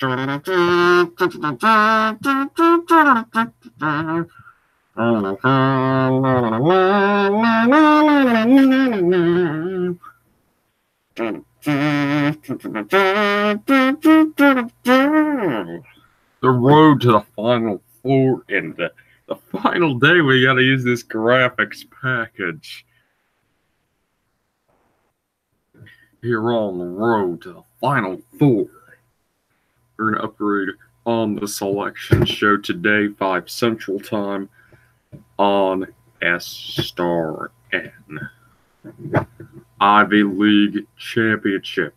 The road to the Final Four, and the final day we gotta use this graphics package. Here on the road to the Final Four. We're gonna upgrade on the selection show today, 5 Central Time on SStarN. Ivy League Championship.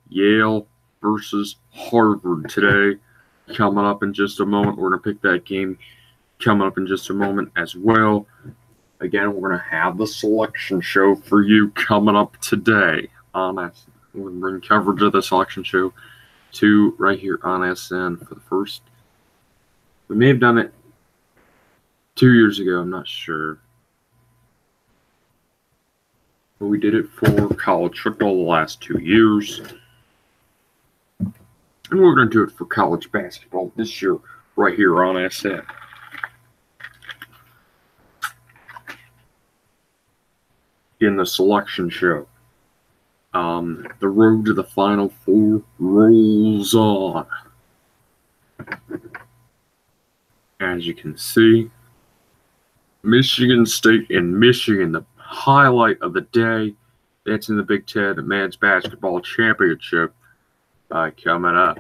Yale versus Harvard today. Coming up in just a moment. We're going to pick that game coming up in just a moment as well. Again, we're going to have the selection show for you coming up today on SN. We're going to bring coverage of the selection show to right here on SN for the first. We may have done it 2 years ago. I'm not sure. But we did it for college football the last 2 years. And we're going to do it for college basketball this year right here on SN. In the selection show, the road to the Final Four rolls on. As you can see, Michigan State and Michigan, the highlight of the day. That's in the Big Ten Men's Basketball Championship coming up.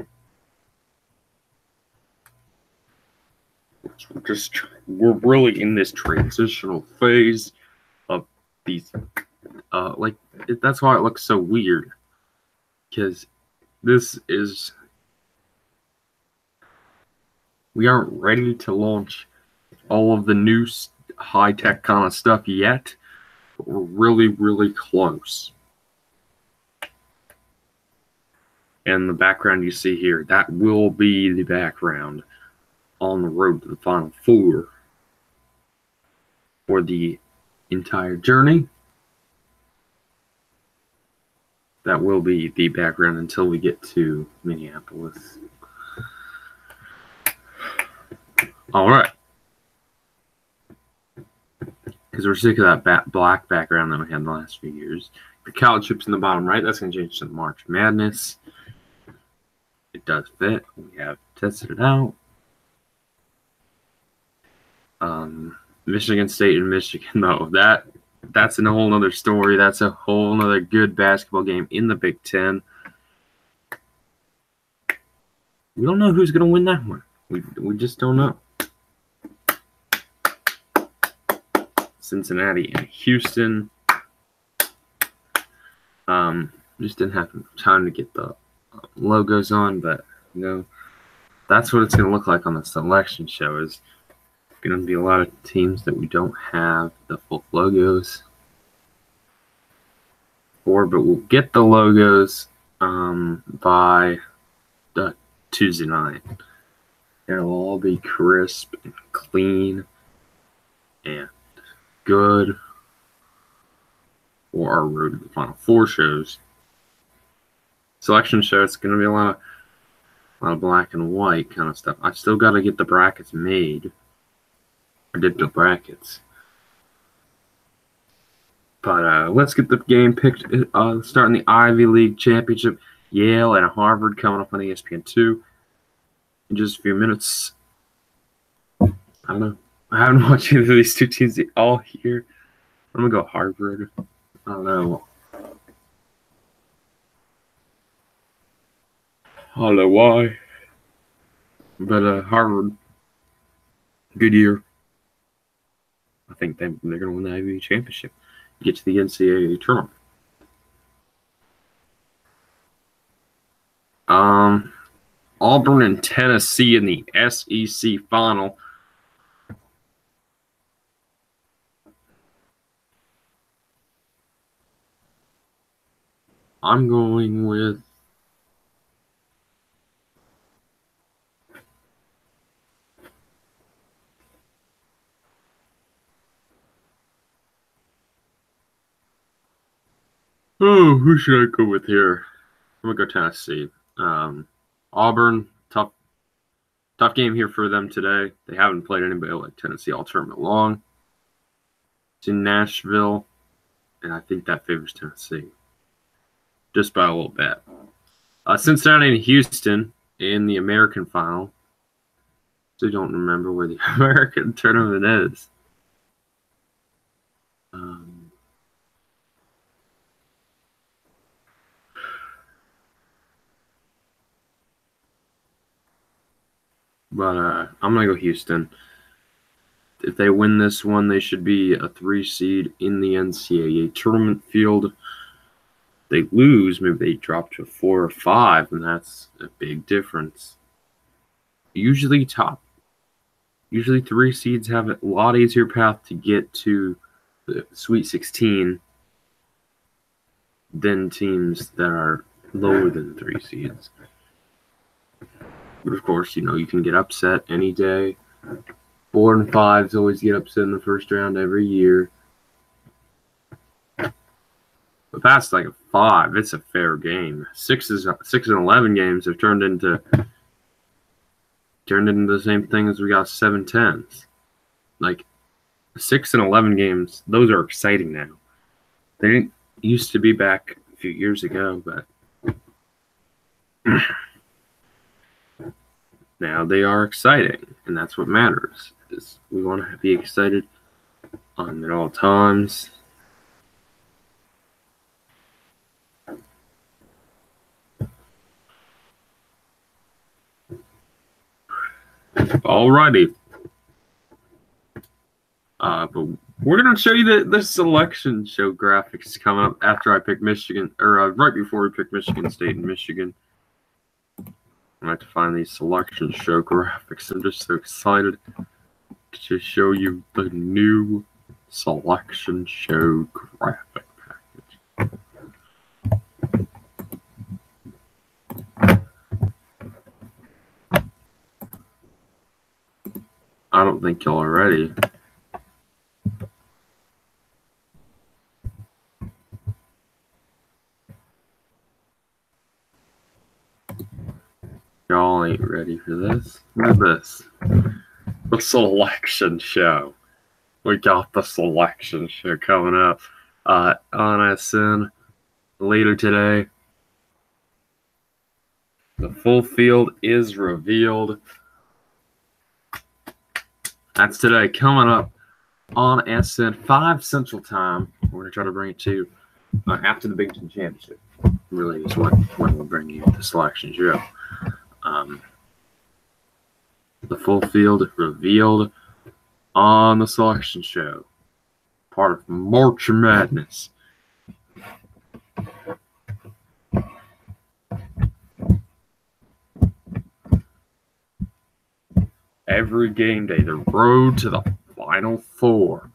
We're really in this transitional phase of these. That's why it looks so weird, because we aren't ready to launch all of the new high-tech kind of stuff yet, but we're really, really close. And the background you see here, that will be the background on the road to the Final Four for the entire journey. That will be the background until we get to Minneapolis. All right. Because we're sick of that black background that we had the last few years. The college chips in the bottom right, that's going to change to March Madness. It does fit. We have tested it out. Michigan State and Michigan, though, that's a whole nother story. That's a whole nother good basketball game in the Big Ten. We don't know who's going to win that one. We just don't know. Cincinnati and Houston. Just didn't have time to get the logos on, but that's what it's going to look like on the selection show. Is going to be a lot of teams that we don't have the full logos for, but we'll get the logos by the Tuesday night. It'll all be crisp and clean and good for our road to the Final Four shows. Selection show, it's going to be a lot of black and white kind of stuff. I still got to get the brackets made. I did the brackets. But let's get the game picked. Starting the Ivy League Championship. Yale and Harvard coming up on ESPN2 in just a few minutes. I don't know. I haven't watched either of these two teams all here. I'm going to go Harvard. I don't know. I don't know why. But Harvard, good year. I think they're going to win the Ivy League Championship. Get to the NCAA tournament. Auburn and Tennessee in the SEC final. I'm going with who should I go with here? I'm going to go Tennessee. Auburn, tough game here for them today. They haven't played anybody like Tennessee all tournament long. It's in Nashville, and I think that favors Tennessee just by a little bit. Cincinnati and Houston in the American final. So I don't remember where the American tournament is. But I'm going to go Houston. If they win this one, they should be a 3 seed in the NCAA tournament field. They lose, maybe they drop to a 4 or 5, and that's a big difference. Usually 3 seeds have a lot easier path to get to the Sweet 16 than teams that are lower than 3 seeds. But of course, you can get upset any day. 4 and 5s always get upset in the first round every year. But past like a 5, it's a fair game. 6 and 11 games have turned into the same thing as we got 7-10s. Like 6 and 11 games, those are exciting now. They didn't used to be back a few years ago, but now they are exciting, and that's what matters. Is we want to be excited at all times. Alrighty. But we're going to show you the selection show graphics coming up after I pick Michigan, or right before we pick Michigan State and Michigan. I have to find these selection show graphics. I'm just so excited to show you the new selection show graphic package. I don't think y'all are ready. Y'all ain't ready for this. Look at this. The selection show. We got the selection show coming up on SN later today. The full field is revealed. That's today, coming up on SN 5 Central Time. We're going to try to bring it to after the Big Ten Championship. Really is when we'll bring you the selection show. The full field revealed on the selection show. Part of March Madness. Every game day, the road to the Final Four.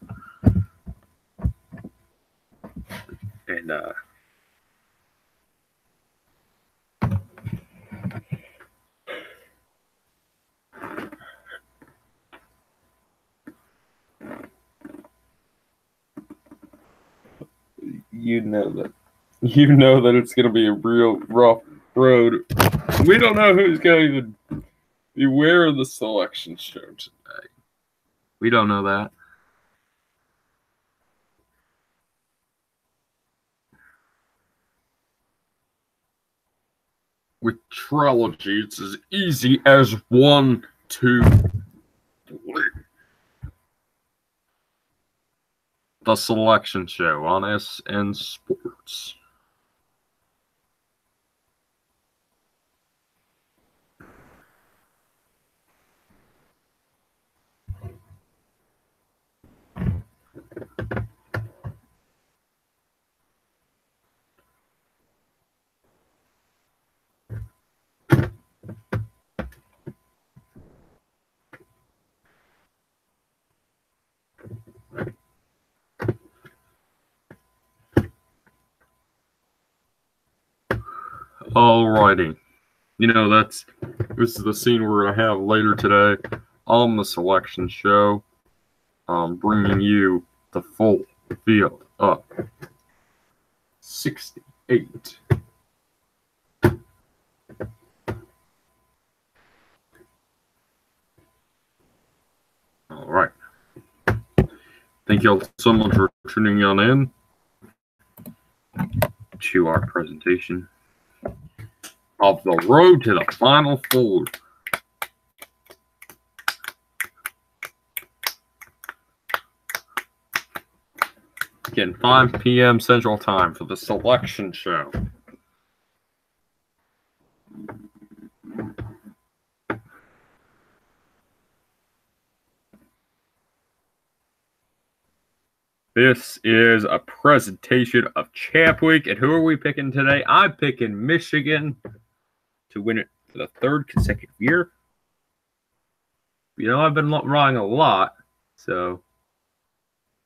And you know that it's going to be a real rough road. We don't know who's going to be wearing the selection show today. We don't know that. With Trilogy, it's as easy as 1, 2, 3. The selection show on SN Sports. Alrighty. This is the scene we're going to have later today on the selection show. Bringing you the full field of 68. Thank you all so much for tuning on in to our presentation of the road to the Final Four. Again, 5 p.m. Central Time for the selection show. This is a presentation of Champ Week, and who are we picking today? I'm picking Michigan to win it for the third consecutive year. You know, I've been wrong a lot, so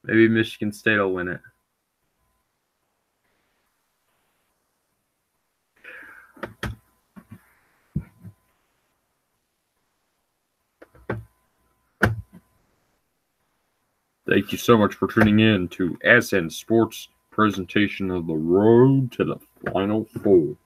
maybe Michigan State will win it. Thank you so much for tuning in to SN Sports presentation of the road to the Final Four.